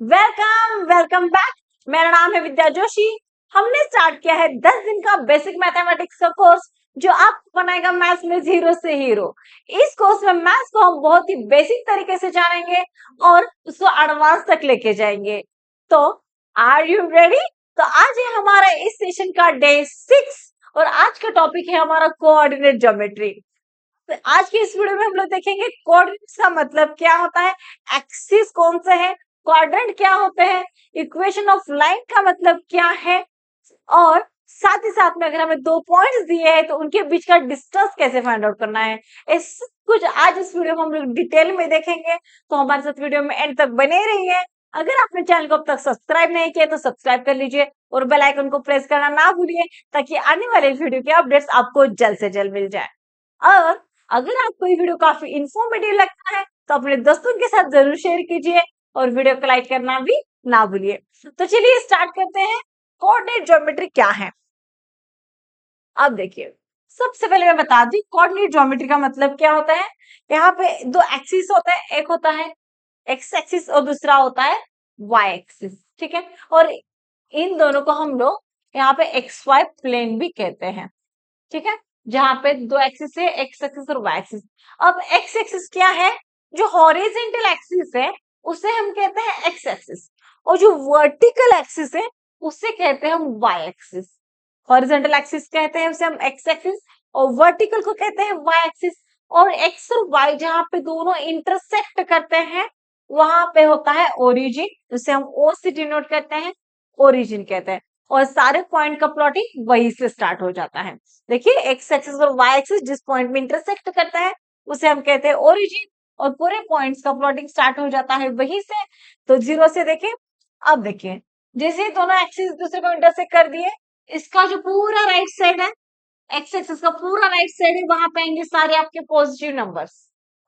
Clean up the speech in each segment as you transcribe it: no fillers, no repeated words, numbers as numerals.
Welcome welcome back. मेरा नाम है विद्या जोशी। हमने स्टार्ट किया है 10 दिन का बेसिक मैथमेटिक्स का कोर्स जो आपको बनाएगा मैथ्स में जीरो से हीरो। इस कोर्स में मैथ्स को हम बहुत ही बेसिक तरीके से जानेंगे और उसको एडवांस तक लेके जाएंगे। तो आर यू रेडी? तो आज है हमारा इस सेशन का डे 6 और आज का टॉपिक है हमारा कोऑर्डिनेट ज्योमेट्री। तो आज की इस वीडियो में हम लोग देखेंगे कोऑर्डिनेट्स का मतलब क्या होता है, एक्सिस कौन से है, क्वाड्रेंट क्या होते हैं, इक्वेशन ऑफ लाइन का मतलब क्या है, और साथ ही साथ में अगर हमें दो पॉइंट्स दिए हैं तो उनके बीच का डिस्टेंस कैसे फाइंड आउट करना है। इस कुछ आज इस वीडियो में हम लोग डिटेल में देखेंगे। तो हमारे साथ वीडियो में एंड तक बने रहिए। अगर आपने चैनल को अब तक सब्सक्राइब नहीं किया तो सब्सक्राइब कर लीजिए और बेल आइकन को प्रेस करना ना भूलिए ताकि आने वाले वीडियो के अपडेट्स आपको जल्द से जल्द मिल जाए। और अगर आपको ये वीडियो काफी इंफॉर्मेटिव लगता है तो अपने दोस्तों के साथ जरूर शेयर कीजिए और वीडियो को लाइक करना भी ना भूलिए। तो चलिए स्टार्ट करते हैं। कोऑर्डिनेट ज्योमेट्री क्या है? अब देखिए, सबसे पहले मैं बता दी कोऑर्डिनेट ज्योमेट्री का मतलब क्या होता है। यहाँ पे दो एक्सिस होता है, एक होता है एक्स एक्सिस और दूसरा होता है वाई एक्सिस। ठीक है, और इन दोनों को हम लोग यहाँ पे एक्स वाई प्लेन भी कहते हैं। ठीक है, जहां पे दो एक्सिस है, एक्स एक्सिस और वाई एक्सिस। अब एक्स एक्सिस क्या है? जो हॉरिजॉन्टल एक्सिस है उसे हम कहते हैं एक्स एक्सिस, और जो वर्टिकल एक्सिस है उसे कहते हैं हम वाई एक्सिस। हॉरिजॉन्टल एक्सिस कहते हैं उसे हम एक्स एक्सिस और वर्टिकल को कहते हैं वाई एक्सिस। और एक्स और वाई जहां पे दोनों इंटरसेक्ट करते हैं वहां पे होता है ओरिजिन, उसे हम ओ से डिनोट करते हैं, ओरिजिन कहते हैं। और सारे पॉइंट का प्लॉटिंग वही से स्टार्ट हो जाता है। देखिए, एक्स एक्सिस और वाई एक्सिस जिस पॉइंट में इंटरसेक्ट करता है उसे हम कहते हैं ओरिजिन, और पूरे पॉइंट्स का प्लॉटिंग स्टार्ट हो जाता है वहीं से। तो जीरो से देखिए। अब देखिए, जैसे ही दोनों एक्सिस दूसरे को इंटरसेक्ट कर दिए, इसका जो पूरा राइट साइड है, एक्स एक्सिस का पूरा राइट साइड है, वहां पे आएंगे सारे आपके पॉजिटिव नंबर्स।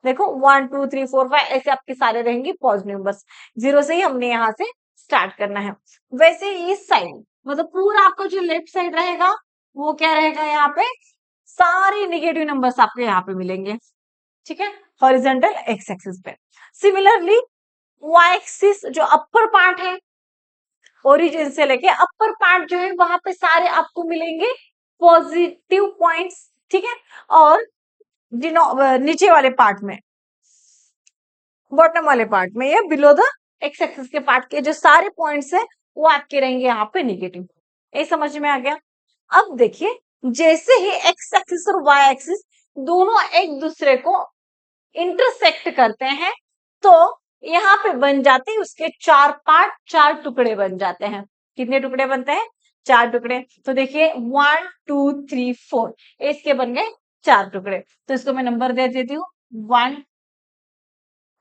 देखो 1 2 3 4 5 ऐसे आपके सारे रहेंगे पॉजिटिव नंबर्स। जीरो से ही हमने यहाँ से स्टार्ट करना है। वैसे इस साइड मतलब पूरा आपका जो लेफ्ट साइड रहेगा वो क्या रहेगा, यहाँ पे सारे नेगेटिव नंबर्स आपको यहाँ पे मिलेंगे। ठीक है, हॉरिजॉन्टल एक्स एक्सिस पे। सिमिलरली वाई एक्सिस जो अपर पार्ट है, ओरिजिन से लेके अपर पार्ट जो है वहां पे सारे आपको मिलेंगे पॉजिटिव पॉइंट्स। ठीक है, और नीचे वाले पार्ट में, बॉटम वाले पार्ट में या बिलो द एक्स एक्सिस के पार्ट के जो सारे पॉइंट्स है वो आपके रहेंगे यहाँ पे निगेटिव। ये समझ में आ गया? अब देखिए, जैसे ही एक्स एक्सिस और वाई एक्सिस दोनों एक दूसरे को इंटरसेक्ट करते हैं तो यहाँ पे बन जाते हैं उसके चार पार्ट, चार टुकड़े बन जाते हैं। कितने टुकड़े बनते हैं? चार टुकड़े। तो देखिए 1 2 3 4 इसके बन गए चार टुकड़े। तो इसको मैं नंबर दे देती हूँ 1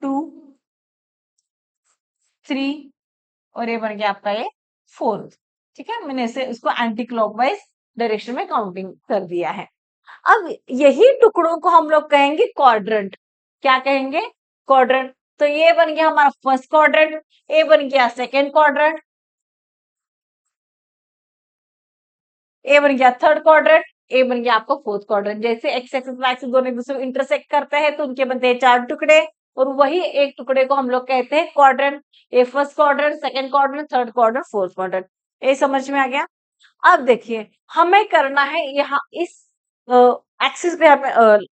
2 3 और ये बन गया आपका ये 4। ठीक है, मैंने इसे उसको एंटी क्लॉकवाइज डायरेक्शन में काउंटिंग कर दिया है। अब यही टुकड़ों को हम लोग कहेंगे क्वाड्रेंट। क्या कहेंगे? क्वाड्रेंट। तो ये बन गया हमारा फर्स्ट क्वाड्रेंट, ये बन गया सेकेंड क्वाड्रेंट, ये बन गया थर्ड क्वाड्रेंट, ये बन गया आपका फोर्थ क्वाड्रेंट। जैसे एक्स एक्सिस वाई एक्सिस दोनों एक दूसरे को इंटरसेक्ट करते हैं तो उनके बनते हैं चार टुकड़े, और वही एक टुकड़े को हम लोग कहते हैं क्वाड्रेंट। ये first quadrant, second quadrant, third quadrant, fourth quadrant. ये समझ में आ गया? अब देखिए, हमें करना है यहाँ इस एक्सिस पे हमें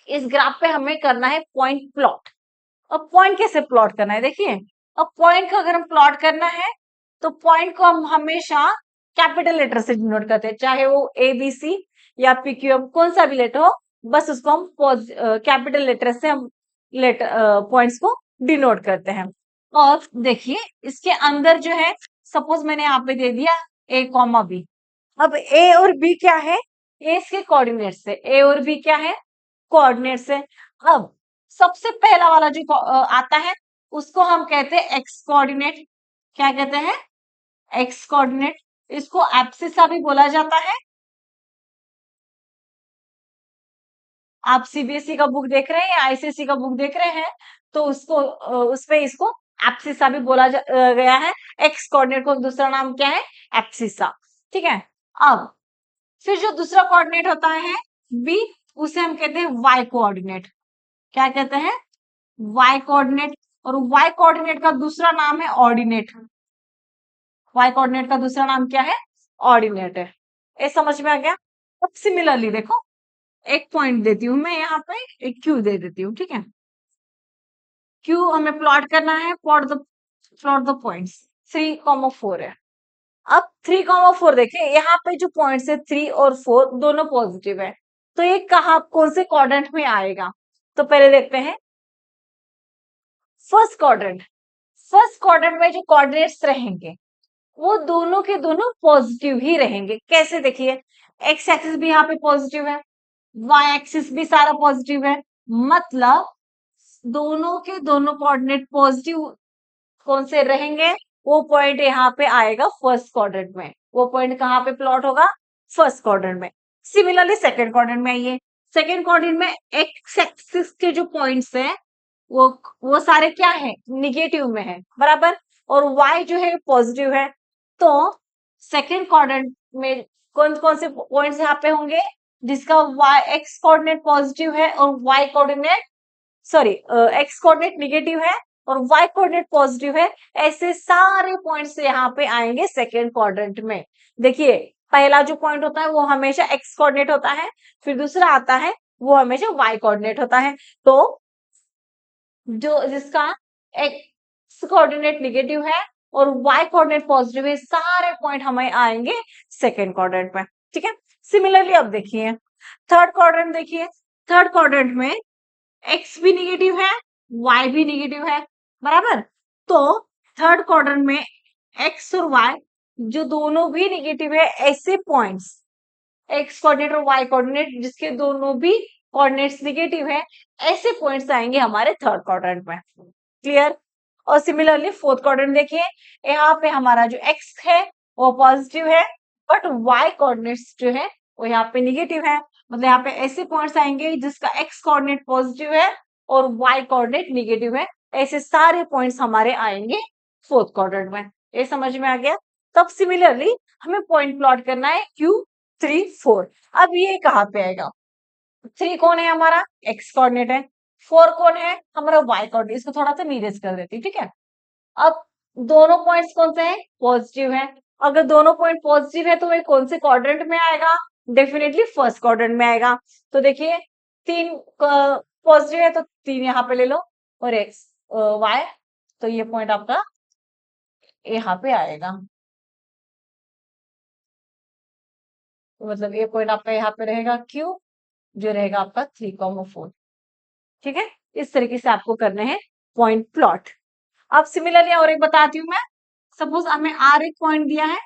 इस ग्राफ पे हमें करना है पॉइंट प्लॉट। अब पॉइंट कैसे प्लॉट करना है देखिए। अब पॉइंट को अगर हम प्लॉट करना है तो पॉइंट को हम हमेशा कैपिटल लेटर से डिनोट करते हैं, चाहे वो ए बी सी या पी क्यू एम कौन सा भी लेटर हो, बस उसको हम कैपिटल लेटर से हम लेटर पॉइंट्स को डिनोट करते हैं। और देखिए, इसके अंदर जो है, सपोज मैंने यहाँ पे दे दिया ए कॉमा बी। अब ए और बी क्या है? ए इसके कोऑर्डिनेट्स है, ए और बी क्या है? कोऑर्डिनेट्स है। अब सबसे पहला वाला जो आता है उसको हम कहते हैं एक्स कोऑर्डिनेट। क्या कहते हैं? X coordinate. इसको एब्सिसा भी बोला जाता है। आप सीबीएसई का बुक देख रहे हैं या आईसीएसई का बुक देख रहे हैं तो उसको उसपे इसको एब्सिसा भी बोला गया है। एक्स कोऑर्डिनेट को दूसरा नाम क्या है? एब्सिसा। ठीक है, अब फिर जो दूसरा कोऑर्डिनेट होता है बी, उसे हम कहते हैं वाई कोऑर्डिनेट। क्या कहते हैं? Y coordinate. और y कोऑर्डिनेट का दूसरा नाम है ऑर्डिनेट। y कोऑर्डिनेट का दूसरा नाम क्या है? ऑर्डिनेट है। ये समझ में आ गया? अब सिमिलरली देखो, एक पॉइंट देती हूं मैं यहाँ पे, एक क्यू दे देती हूँ, ठीक है। क्यू हमें प्लॉट करना है, प्लॉट द पॉइंट्स 3,4 है। अब 3,4 देखें, यहाँ पे जो पॉइंट्स है 3 और 4 दोनों पॉजिटिव है, तो ये कहाँ कौन से क्वाड्रेंट में आएगा? तो पहले देखते हैं फर्स्ट क्वाड्रेंट। फर्स्ट क्वाड्रेंट में जो कोऑर्डिनेट्स रहेंगे वो दोनों के दोनों पॉजिटिव ही रहेंगे। कैसे? देखिए, एक्स एक्सिस भी यहाँ पे पॉजिटिव है, वाई एक्सिस भी सारा पॉजिटिव है, मतलब दोनों के दोनों कोऑर्डिनेट पॉजिटिव कौन से रहेंगे? वो पॉइंट यहाँ पे आएगा फर्स्ट क्वाड्रेंट में। वो पॉइंट कहाँ पे प्लॉट होगा? फर्स्ट क्वाड्रेंट में। सिमिलरली सेकंड क्वाड्रेंट में आइए। सेकंड क्वाड्रेंट में एक्स एक्सिस के जो पॉइंट्स हैं वो सारे क्या है? निगेटिव में है, बराबर। और y जो है पॉजिटिव है, तो सेकंड क्वाड्रेंट में कौन कौन से पॉइंट्स यहाँ पे होंगे जिसका y एक्स कोऑर्डिनेट पॉजिटिव है और y coordinate sorry x coordinate negative है और y कोऑर्डिनेट पॉजिटिव है। ऐसे सारे पॉइंट्स यहाँ पे आएंगे सेकंड क्वाड्रेंट में। देखिए, पहला जो पॉइंट होता है वो हमेशा एक्स कोऑर्डिनेट होता है, फिर दूसरा आता है वो हमेशा y कोऑर्डिनेट होता है। तो जो जिसका एक्स कोऑर्डिनेट निगेटिव है और y कोऑर्डिनेट पॉजिटिव है, सारे पॉइंट हमें आएंगे सेकंड क्वाड्रेंट में, ठीक है। सिमिलरली अब देखिए थर्ड क्वाड्रेंट। देखिए, थर्ड क्वाड्रेंट में x भी निगेटिव है, y भी निगेटिव है, बराबर। तो थर्ड क्वाड्रेंट में x और y जो दोनों भी निगेटिव है, ऐसे पॉइंट्स एक्स कोऑर्डिनेट और वाई कोऑर्डिनेट जिसके दोनों भी कोऑर्डिनेट्स निगेटिव है, ऐसे पॉइंट्स आएंगे हमारे थर्ड क्वाड्रेंट में। क्लियर? और सिमिलरली फोर्थ क्वाड्रेंट देखिए, यहाँ पे हमारा जो एक्स है वो पॉजिटिव है, बट वाई कोऑर्डिनेट्स जो है वो यहाँ पे निगेटिव है। मतलब यहाँ पे ऐसे पॉइंट्स आएंगे जिसका एक्स कोऑर्डिनेट पॉजिटिव है और वाई कोऑर्डिनेट निगेटिव है। ऐसे सारे पॉइंट्स हमारे आएंगे फोर्थ क्वाड्रेंट में। ये समझ में आ गया? तब सिमिलरली हमें पॉइंट प्लॉट करना है Q3 4। अब ये कहाँ पे आएगा? 3 कौन है? हमारा एक्स कोऑर्डिनेट है। 4 कौन है? हमारा वाई कोऑर्डिनेट। इसको थोड़ा सा नीरज कर देती, ठीक है। अब दोनों पॉइंट्स कौन से हैं? पॉजिटिव है। अगर दोनों पॉइंट पॉजिटिव है तो वे कौन से क्वाड्रेंट में आएगा? डेफिनेटली फर्स्ट क्वाड्रेंट में आएगा। तो देखिए, 3 पॉजिटिव है तो 3 यहाँ पे ले लो और एक्स वाई, तो ये पॉइंट आपका यहाँ पे आएगा। तो मतलब ये पॉइंट आपका यहाँ पे रहेगा Q, जो रहेगा आपका 3,4। ठीक है, इस तरीके से आपको करने हैं पॉइंट प्लॉट। अब सिमिलरली और एक बताती हूँ मैं। सपोज हमें आर एक पॉइंट दिया है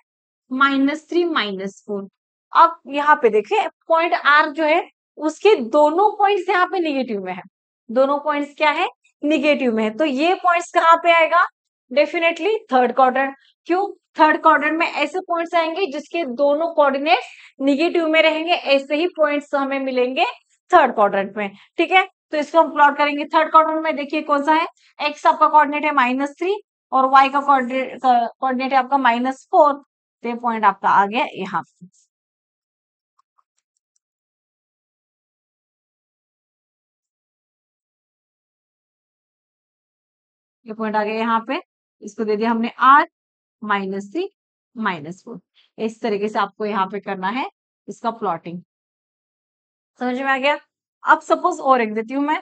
-3 -4। अब यहाँ पे देखिए पॉइंट आर जो है उसके दोनों पॉइंट्स यहाँ पे निगेटिव में है। दोनों पॉइंट्स क्या है? निगेटिव में है। तो ये पॉइंट्स कहाँ पे आएगा? Definitely third quadrant. क्यों? थर्ड क्वाड्रेंट में ऐसे पॉइंट्स आएंगे जिसके दोनों कोऑर्डिनेट्स निगेटिव में रहेंगे। ऐसे ही पॉइंट्स हमें मिलेंगे थर्ड क्वाड्रेंट में, ठीक है। तो इसको हम प्लॉट करेंगे थर्ड क्वाड्रेंट में। देखिए कौन सा है? एक्स आपका कोऑर्डिनेट है -3 और वाई का कोऑर्डिनेट है आपका -4। तो ये पॉइंट आपका आ गया यहाँ पे। ये पॉइंट आ गया यहाँ पे। इसको दे दिया हमने R -3 -4। इस तरीके से आपको यहाँ पे करना है इसका प्लॉटिंग। समझ में आ गया? अब सपोज और एक देती हूँ मैं।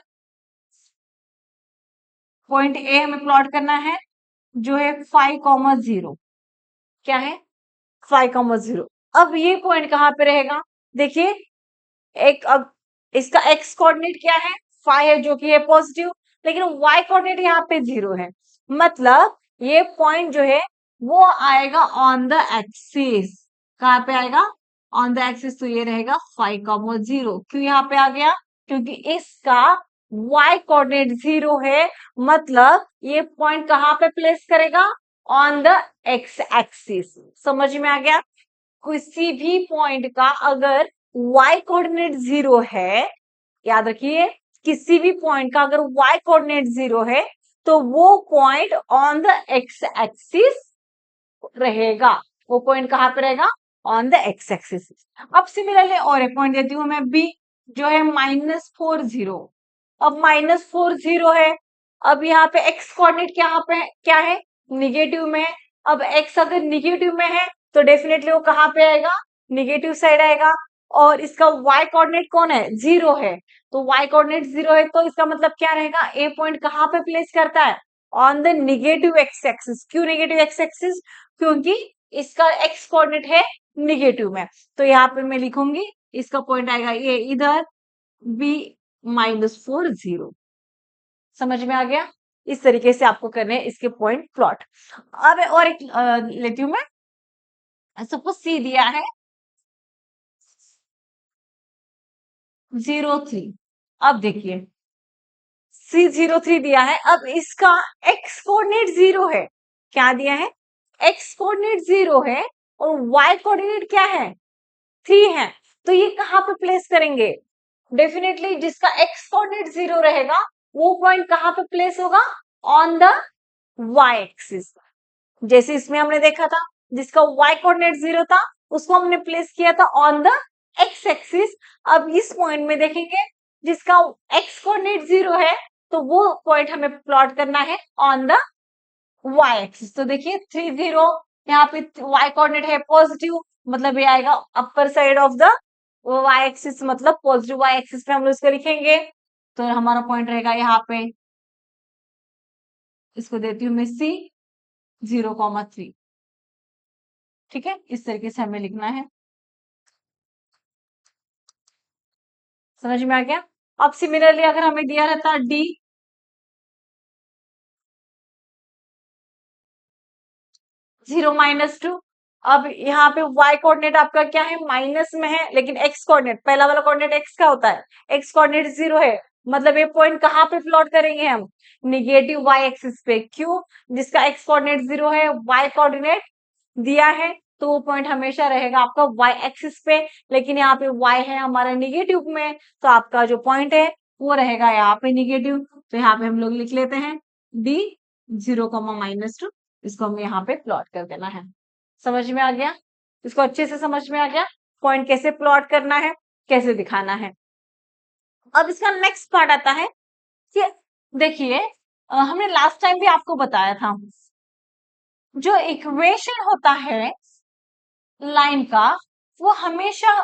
पॉइंट ए हमें प्लॉट करना है जो है 5,0। क्या है? 5,0। अब ये पॉइंट कहाँ पे रहेगा? देखिए, एक अब इसका एक्स कोऑर्डिनेट क्या है? 5 है जो कि है पॉजिटिव, लेकिन वाई कोऑर्डिनेट यहाँ पे 0 है। मतलब ये पॉइंट जो है वो आएगा ऑन द एक्सिस। कहाँ पे आएगा? On the axis. तो ये रहेगा 5,0। क्यों यहाँ पे आ गया? क्योंकि इसका y कोऑर्डिनेट 0 है। मतलब ये पॉइंट कहाँ पे प्लेस करेगा? On the x axis. समझ में आ गया? किसी भी पॉइंट का अगर y कोऑर्डिनेट 0 है, याद रखिए, किसी भी पॉइंट का अगर y कोऑर्डिनेट 0 है तो वो point on the x axis रहेगा। वो पॉइंट कहाँ पे रहेगा? On the x axis. अब सिमिलरली और एक पॉइंट देती हूँ मैं B, जो है -4 0। अब -4 0 है अब यहाँ पे एक्स कोऑर्डिनेट क्या है, निगेटिव में है। अब एक्स अगर निगेटिव में है तो डेफिनेटली वो कहाँ पे आएगा, निगेटिव साइड आएगा। और इसका वाई कोऑर्डिनेट कौन है, जीरो है। तो वाई कोऑर्डिनेट जीरो है तो इसका मतलब क्या रहेगा, ए पॉइंट कहाँ पे प्लेस करता है, on the negative x axis. क्यों निगेटिव एक्स एक्सिस, क्योंकि इसका एक्स कोऑर्डिनेट है निगेटिव में। तो यहाँ पे मैं लिखूंगी इसका पॉइंट आएगा ये इधर, बी -4 0। समझ में आ गया। इस तरीके से आपको करने हैं इसके पॉइंट प्लॉट। अब और एक लेती हूं मैं। सपोज सी दिया है 0 3। अब देखिए C03 दिया है। अब इसका एक्स कोऑर्डिनेट जीरो है। क्या दिया है, एक्स कोऑर्डिनेट जीरो है और वाई कोऑर्डिनेट क्या है, 3 है। तो ये कहाँ पे प्लेस करेंगे, डेफिनेटली जिसका एक्स कोऑर्डिनेट जीरो रहेगा वो पॉइंट कहाँ पे प्लेस होगा, ऑन द वाई एक्सिस। जैसे इसमें हमने देखा था जिसका वाई कोऑर्डिनेट जीरो था उसको हमने प्लेस किया था ऑन द एक्स एक्सिस। अब इस पॉइंट में देखेंगे जिसका एक्स कोऑर्डिनेट जीरो है तो वो पॉइंट हमें प्लॉट करना है ऑन द वाई एक्सिस। तो देखिए 3 0, यहाँ पे वाई कोऑर्डिनेट है पॉजिटिव, मतलब ये आएगा upper side of the y axis, मतलब पॉजिटिव वाई एक्सिस पे हम लोग इसको लिखेंगे। तो हमारा पॉइंट रहेगा यहाँ पे, इसको देती हूँ मैं C 0,3। ठीक है, इस तरीके से हमें लिखना है। समझ में आ गया। अब सिमिलरली अगर हमें दिया रहता D 0 -2। अब यहाँ पे y कोऑर्डिनेट आपका क्या है, माइनस में है, लेकिन x कोऑर्डिनेट, पहला वाला कोऑर्डिनेट x का होता है, x कोऑर्डिनेट जीरो है। मतलब ये पॉइंट कहाँ पे प्लॉट करेंगे हम, निगेटिव y एक्सिस पे। क्यों, जिसका x कोऑर्डिनेट जीरो है, y कोऑर्डिनेट दिया है, तो वो पॉइंट हमेशा रहेगा आपका y एक्सिस पे। लेकिन यहाँ पे y है हमारा निगेटिव में, तो आपका जो पॉइंट है वो रहेगा यहाँ पे निगेटिव। तो यहाँ पे हम लोग लिख लेते हैं D 0, -2। इसको हमें यहाँ पे प्लॉट कर देना है। समझ में आ गया, इसको अच्छे से समझ में आ गया पॉइंट कैसे प्लॉट करना है, कैसे दिखाना है। अब इसका नेक्स्ट पार्ट आता है कि देखिए हमने लास्ट टाइम भी आपको बताया था जो इक्वेशन होता है लाइन का वो हमेशा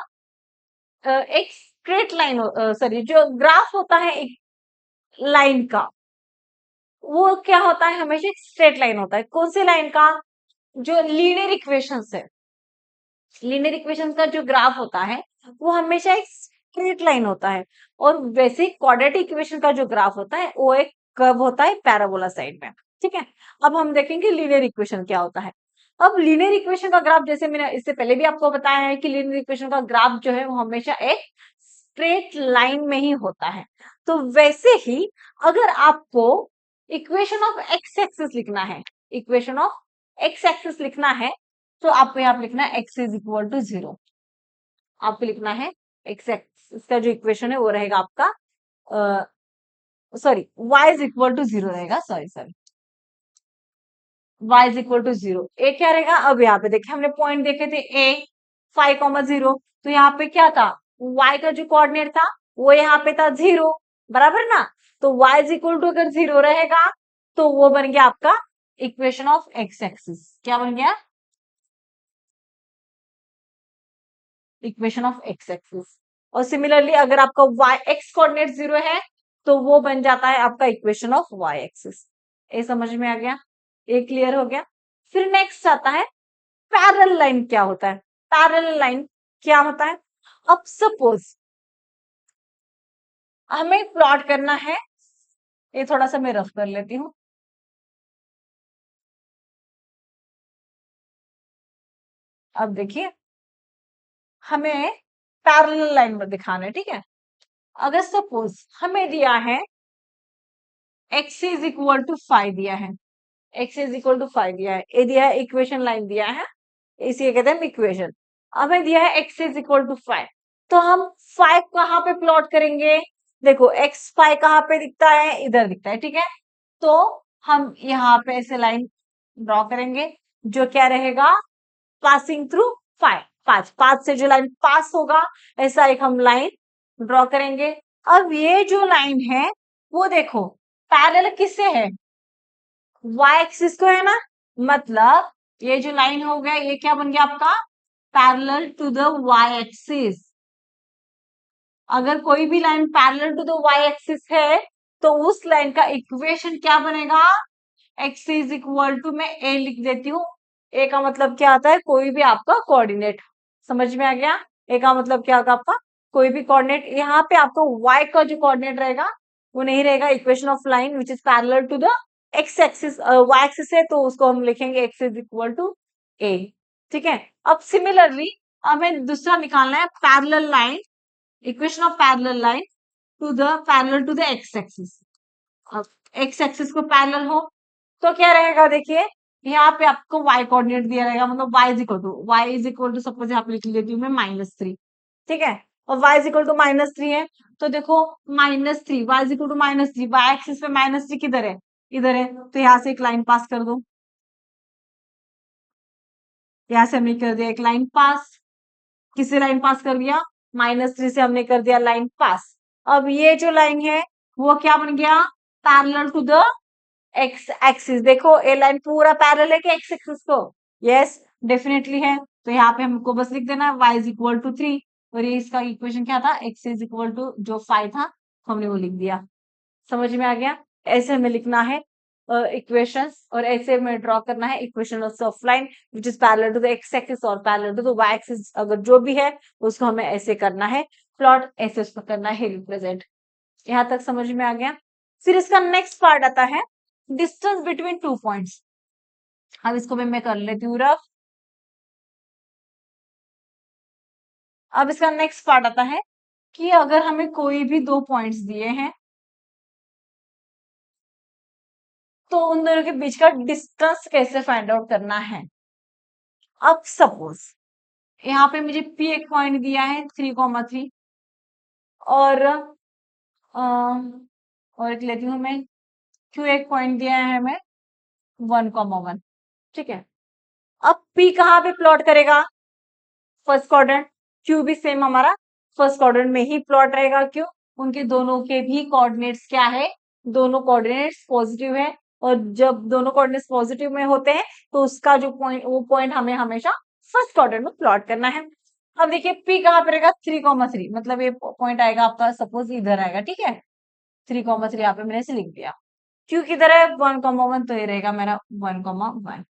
एक स्ट्रेट लाइन, सॉरी जो ग्राफ होता है एक लाइन का वो क्या होता है, हमेशा एक स्ट्रेट लाइन होता है। कौन सी लाइन का, जो लीनियर इक्वेशंस है, लीनियर इक्वेशन का जो ग्राफ होता है वो हमेशा एक स्ट्रेट लाइन होता है। और वैसे क्वाड्रेटिक इक्वेशन का जो ग्राफ होता है वो एक कर्व होता है पैराबोला साइड में। ठीक है, अब हम देखेंगे लीनियर इक्वेशन क्या होता है। अब लीनियर इक्वेशन का ग्राफ, जैसे मैंने इससे पहले भी आपको बताया है कि लीनियर इक्वेशन का ग्राफ जो है वो हमेशा एक स्ट्रेट लाइन में ही होता है। तो वैसे ही अगर आपको इक्वेशन ऑफ एक्स एक्सिस लिखना है, इक्वेशन ऑफ एक्स एक्सिस लिखना है, तो आपको यहाँ पे लिखना है x इज इक्वल टू 0। आपको लिखना है x एक्सिस का जो इक्वेशन है वो रहेगा आपका, sorry y is equal to 0 रहेगा, sorry sorry, y is equal to 0। ए क्या रहेगा, अब यहाँ पे देखिए हमने पॉइंट देखे थे a 5,0, तो यहाँ पे क्या था, y का जो कोऑर्डिनेट था वो यहाँ पे था 0, बराबर ना। तो y इज इक्वल टू अगर 0 रहेगा तो वो बन गया आपका इक्वेशन ऑफ एक्स एक्सिस। क्या बन गया, इक्वेशन ऑफ एक्स एक्सिस। और सिमिलरली अगर आपका y एक्स कोऑर्डिनेट 0 है तो वो बन जाता है आपका इक्वेशन ऑफ y एक्सिस। ये समझ में आ गया, ये क्लियर हो गया। फिर नेक्स्ट आता है पैरेलल लाइन। क्या होता है पैरेलल लाइन, क्या होता है, अब सपोज हमें प्लॉट करना है, ये थोड़ा सा मैं रफ कर लेती हूँ। अब देखिए हमें पैरेलल लाइन में दिखाना है, ठीक है। अगर सपोज हमें दिया है x इज इक्वल टू 5 दिया है, x इज इक्वल टू 5 दिया है, ये दिया है इक्वेशन लाइन दिया है, इसी कहते हैं इक्वेशन। हमें दिया है x इज इक्वल टू 5, तो हम 5 कहाँ पे प्लॉट करेंगे, देखो x 5 कहाँ पे दिखता है, इधर दिखता है, ठीक है। तो हम यहाँ पे ऐसे लाइन ड्रॉ करेंगे जो क्या रहेगा, पासिंग थ्रू 5, 5 से जो लाइन पास होगा ऐसा एक हम लाइन ड्रॉ करेंगे। अब ये जो लाइन है वो देखो पैरेलल किससे है? वाई एक्सिस को है ना, मतलब ये जो लाइन हो गया ये क्या बन गया आपका? Parallel to the y axis. अगर कोई भी line parallel to the y axis है तो उस लाइन का इक्वेशन क्या बनेगा? एक्स इज इक्वल टू, मैं ए लिख देती हूँ। ए का मतलब क्या आता है? कोई भी आपका कोऑर्डिनेट। समझ में आ गया? ए का मतलब क्या होगा आपका? कोई भी कोऑर्डिनेट। यहाँ पे आपको वाई का जो कोऑर्डिनेट रहेगा वो नहीं रहेगा। Equation of line which is parallel to the x axis, y axis है तो उसको हम लिखेंगे x is equal to a. ठीक है। अब सिमिलरली हमें दूसरा निकालना है parallel line, equation of parallel line to the parallel to the x axis. अब एक्स एक्सिस को पैरेलल हो तो क्या रहेगा? देखिए यहाँ पे आपको y कोऑर्डिनेट दिया रहेगा, मतलब y is equal to suppose यहाँ पे लिख लेती हूँ मैं -3। ठीक है। और y इज इक्वल टू -3 है तो देखो -3, y is equal to -3, y axis पे -3 किधर है? इधर है। तो यहाँ से एक लाइन पास कर दो। यहाँ से हमने कर दिया एक लाइन पास। किससे लाइन पास कर दिया? -3 से हमने कर दिया लाइन पास। अब ये जो लाइन है वो क्या बन गया? Parallel to the x axis. देखो ए लाइन पूरा पैरेलल है कि एक्स एक्सिस को? यस, डेफिनेटली है। तो यहाँ पे हमको बस लिख देना y इज इक्वल टू 3। और ये इसका इक्वेशन क्या था? x इज इक्वल टू जो 5 था हमने वो लिख दिया। समझ में आ गया? ऐसे हमें लिखना है इक्वेशंस, और ऐसे हमें ड्रॉ करना है equation of line which is parallel to the x axis और parallel to the y axis. अगर जो भी है उसको हमें ऐसे करना है प्लॉट, ऐसे उसको करना है रिप्रेजेंट। यहाँ तक समझ में आ गया? फिर इसका नेक्स्ट पार्ट आता है डिस्टेंस बिटवीन टू पॉइंट्स। अब इसको भी मैं कर लेती हूँ रफ। अब इसका नेक्स्ट पार्ट आता है कि अगर हमें कोई भी दो पॉइंट्स दिए हैं तो उन दोनों के बीच का डिस्टेंस कैसे फाइंड आउट करना है। अब सपोज यहाँ पे मुझे P एक पॉइंट दिया है 3,3, और और एक लेती हूँ मैं Q एक पॉइंट दिया है हमें 1,1। ठीक है। अब P कहाँ पे प्लॉट करेगा? First quadrant. क्यू भी सेम हमारा फर्स्ट क्वाड्रेंट में ही प्लॉट रहेगा। क्यों? उनके दोनों के भी कोऑर्डिनेट्स क्या है? दोनों कोऑर्डिनेट्स पॉजिटिव है। और जब दोनों कोऑर्डिनेट्स पॉजिटिव में होते हैं तो उसका जो पॉइंट, वो पॉइंट हमें हमेशा फर्स्ट क्वाड्रेंट में प्लॉट करना है। अब देखिए P कहाँ पे रहेगा? 3,3, मतलब ये पॉइंट आएगा आपका सपोज इधर आएगा। ठीक है। 3,3 यहाँ पे मैंने ऐसे लिख दिया। क्यू किधर है? 1,1, तो ये रहेगा मेरा 1,1 1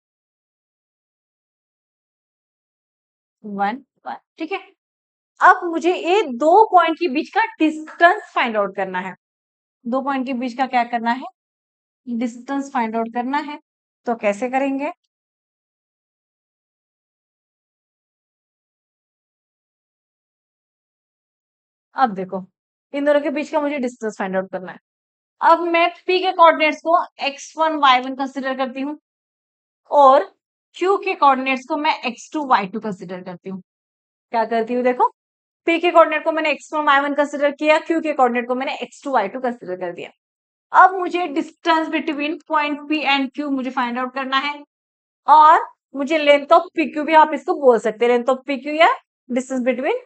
1। ठीक है। अब मुझे ये दो पॉइंट के बीच का डिस्टेंस फाइंड आउट करना है। दो पॉइंट के बीच का क्या करना है? डिस्टेंस फाइंड आउट करना है। तो कैसे करेंगे? अब देखो इन दोनों के बीच का मुझे डिस्टेंस फाइंड आउट करना है। अब मैं P के कोऑर्डिनेट्स को x1 y1 कंसीडर करती हूँ और Q के कोऑर्डिनेट्स को मैं x2 y2 कंसीडर करती हूँ। क्या करती हूँ? देखो P के कोऑर्डिनेट को मैंने x1 y1 कंसीडर किया, Q के कोऑर्डिनेट को मैंने x2 y2 कंसीडर कर दिया। अब मुझे distance between point P and Q मुझे फाइंड आउट करना है, और मुझे लेंथ ऑफ PQ भी आप इसको बोल सकते हैं, लेंथ ऑफ PQ या distance between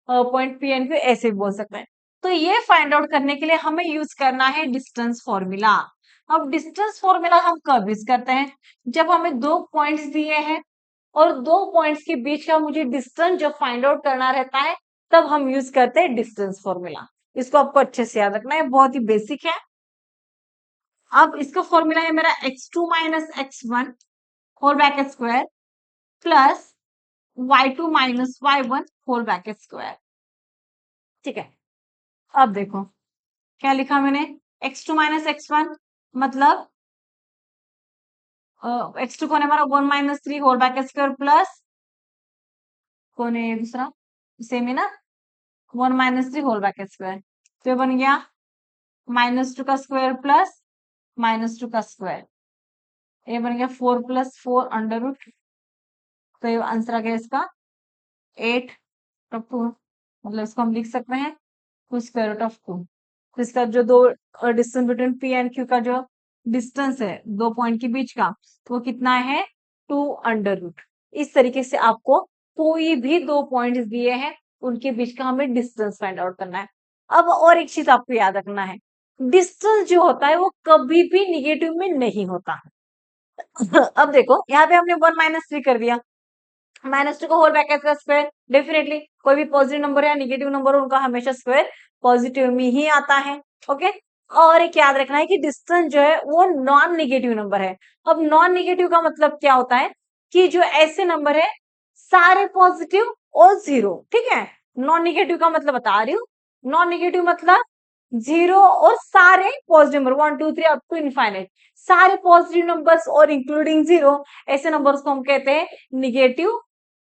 point P and Q ऐसे भी बोल सकते हैं। तो ये फाइंड आउट करने के लिए हमें यूज करना है डिस्टेंस फॉर्मूला। अब डिस्टेंस फॉर्मूला हम कब यूज करते हैं? जब हमें दो पॉइंट्स दिए हैं और दो पॉइंट्स के बीच का मुझे डिस्टेंस जब फाइंड आउट करना रहता है तब हम यूज करते हैं डिस्टेंस फॉर्मूला। इसको आपको अच्छे से याद रखना है, बहुत ही बेसिक है। अब इसका फॉर्मूला है मेरा x2 minus x1 whole bracket square plus y2 minus y1 whole bracket square. ठीक है। अब देखो क्या लिखा मैंने? x2 माइनस x1 मतलब x2 कौन है हमारा? 1 minus 3 whole bracket square plus कौन है ये दूसरा? सेम है ना, 1 माइनस 3 होल ब्रैकेट स्क्वायर। तो ये बन गया -2 का स्क्वायर प्लस -2 का स्क्वायर। ये बन गया 4 प्लस 4 अंडर रूट। तो ये आंसर आ गया इसका 8/2, मतलब इसको हम लिख सकते हैं स्क्वायर रूट ऑफ 2। तो इसका जो दो distance between P and Q का जो डिस्टेंस है दो पॉइंट के बीच का, तो वो कितना है? 2/रूट। इस तरीके से आपको कोई भी दो पॉइंट्स दिए हैं उनके बीच का हमें डिस्टेंस फाइंड आउट करना है। अब और एक चीज आपको याद रखना है, डिस्टेंस जो होता है वो कभी भी निगेटिव में नहीं होता। अब देखो यहाँ पे हमने 1 माइनस 3 कर दिया, -2 का होल ब्रैकेट का स्क्वायर, डेफिनेटली कोई भी पॉजिटिव नंबर या नेगेटिव नंबर उनका हमेशा स्क्वायर पॉजिटिव में ही आता है। ओके, और एक याद रखना है कि डिस्टेंस जो है वो नॉन नेगेटिव नंबर है। अब नॉन नेगेटिव का मतलब क्या होता है कि जो ऐसे नंबर है सारे पॉजिटिव और जीरो, ठीक है। नॉन नेगेटिव का मतलब बता रही हूँ, नॉन नेगेटिव मतलब जीरो और सारे positive number 1 2 3 up to infinite, सारे पॉजिटिव नंबर्स और इंक्लूडिंग जीरो, ऐसे नंबर्स को हम कहते हैं निगेटिव,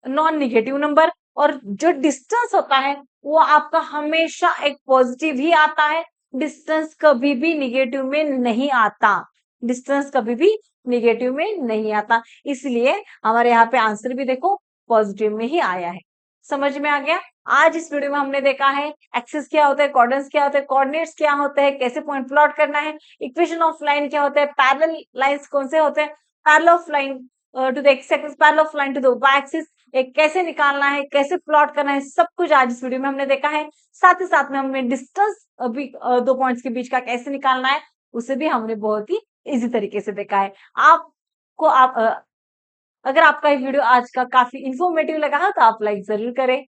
नॉन निगेटिव नंबर। और जो डिस्टेंस होता है वो आपका हमेशा एक पॉजिटिव ही आता है, डिस्टेंस कभी भी निगेटिव में नहीं आता, डिस्टेंस कभी भी निगेटिव में नहीं आता, इसलिए हमारे यहाँ पे आंसर भी देखो पॉजिटिव में ही आया है। समझ में आ गया। आज इस वीडियो में हमने देखा है एक्सिस क्या होता है, कोऑर्डिनेट्स क्या होता है, कोऑर्डिनेट्स क्या होते हैं, कैसे पॉइंट प्लॉट करना है, इक्वेशन ऑफ लाइन क्या होता है, पैरेलल लाइंस कौन से होते हैं, parallel of line to the x axis, parallel of line to the y axis, एक कैसे निकालना है, कैसे प्लॉट करना है, सब कुछ आज इस वीडियो में हमने देखा है। साथ ही साथ में हमने डिस्टेंस अभी दो पॉइंट्स के बीच का कैसे निकालना है उसे भी हमने बहुत ही इजी तरीके से देखा है। आपको अगर आपका ये वीडियो आज का काफी इंफॉर्मेटिव लगा है तो आप लाइक जरूर करें।